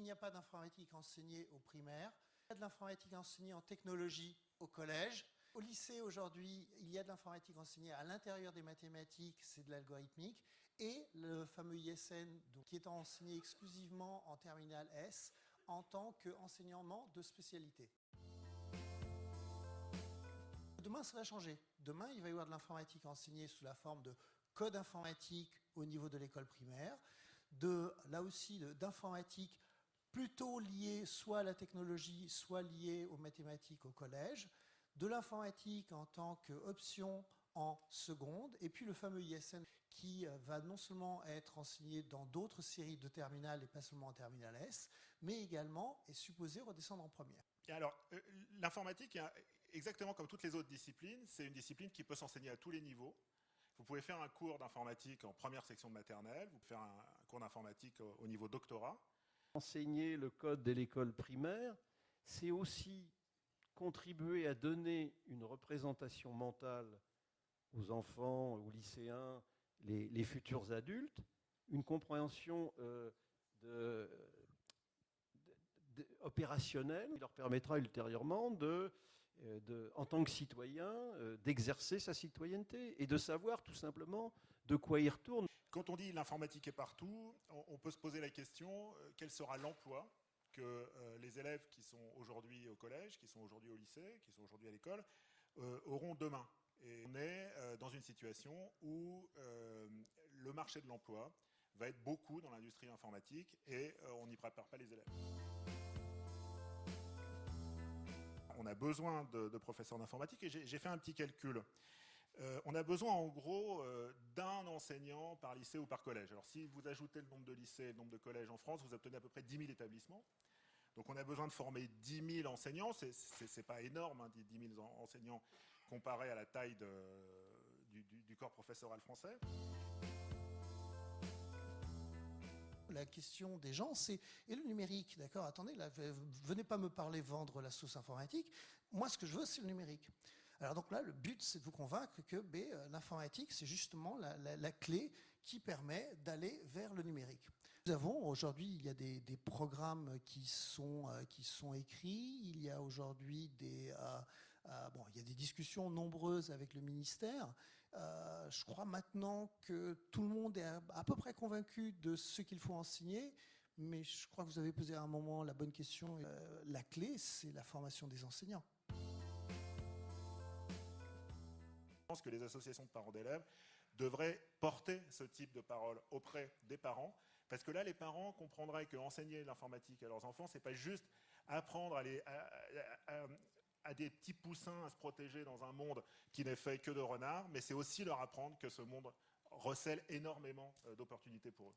il n'y a pas d'informatique enseignée au primaire. Il y a de l'informatique enseignée en technologie au collège. Au lycée, aujourd'hui, il y a de l'informatique enseignée à l'intérieur des mathématiques, c'est de l'algorithmique. Et le fameux ISN, donc, qui est enseigné exclusivement en terminale S, en tant qu'enseignement de spécialité. Demain, ça va changer. Demain, il va y avoir de l'informatique enseignée sous la forme de code informatique au niveau de l'école primaire, là aussi d'informatique plutôt liée soit à la technologie, soit liée aux mathématiques au collège, de l'informatique en tant qu'option en seconde, et puis le fameux ISN qui va non seulement être enseigné dans d'autres séries de terminales et pas seulement en terminale S, mais également est supposé redescendre en première. Et alors, l'informatique, exactement comme toutes les autres disciplines, c'est une discipline qui peut s'enseigner à tous les niveaux. Vous pouvez faire un cours d'informatique en première section de maternelle, vous pouvez faire un cours d'informatique au niveau doctorat. Enseigner le code dès l'école primaire, c'est aussi contribuer à donner une représentation mentale aux enfants, aux lycéens, les futurs adultes, une compréhension opérationnelle qui leur permettra ultérieurement en tant que citoyen, d'exercer sa citoyenneté et de savoir tout simplement de quoi il retourne. Quand on dit l'informatique est partout, on peut se poser la question, quel sera l'emploi que les élèves qui sont aujourd'hui au collège, qui sont aujourd'hui au lycée, qui sont aujourd'hui à l'école, auront demain. Et on est dans une situation où le marché de l'emploi va être beaucoup dans l'industrie informatique et on n'y prépare pas les élèves. On a besoin de professeurs d'informatique et j'ai fait un petit calcul. On a besoin en gros d'un enseignant par lycée ou par collège. Alors si vous ajoutez le nombre de lycées et le nombre de collèges en France, vous obtenez à peu près 10 000 établissements. Donc on a besoin de former 10 000 enseignants, c'est pas énorme, hein, 10 000 enseignants comparé à la taille du corps professoral français. La question des gens, c'est et le numérique, d'accord? Attendez, là, venez pas me parler vendre la sauce informatique. Moi, ce que je veux, c'est le numérique. Alors donc là, le but, c'est de vous convaincre que l'informatique, c'est justement la clé qui permet d'aller vers le numérique. Nous avons aujourd'hui, il y a des programmes qui sont écrits. Il y a aujourd'hui il y a des discussions nombreuses avec le ministère. Je crois maintenant que tout le monde est à peu près convaincu de ce qu'il faut enseigner. Mais je crois que vous avez posé à un moment la bonne question. La clé, c'est la formation des enseignants. Je pense que les associations de parents d'élèves devraient porter ce type de parole auprès des parents, parce que là, les parents comprendraient qu'enseigner l'informatique à leurs enfants, c'est pas juste apprendre à des petits poussins à se protéger dans un monde qui n'est fait que de renards, mais c'est aussi leur apprendre que ce monde recèle énormément d'opportunités pour eux.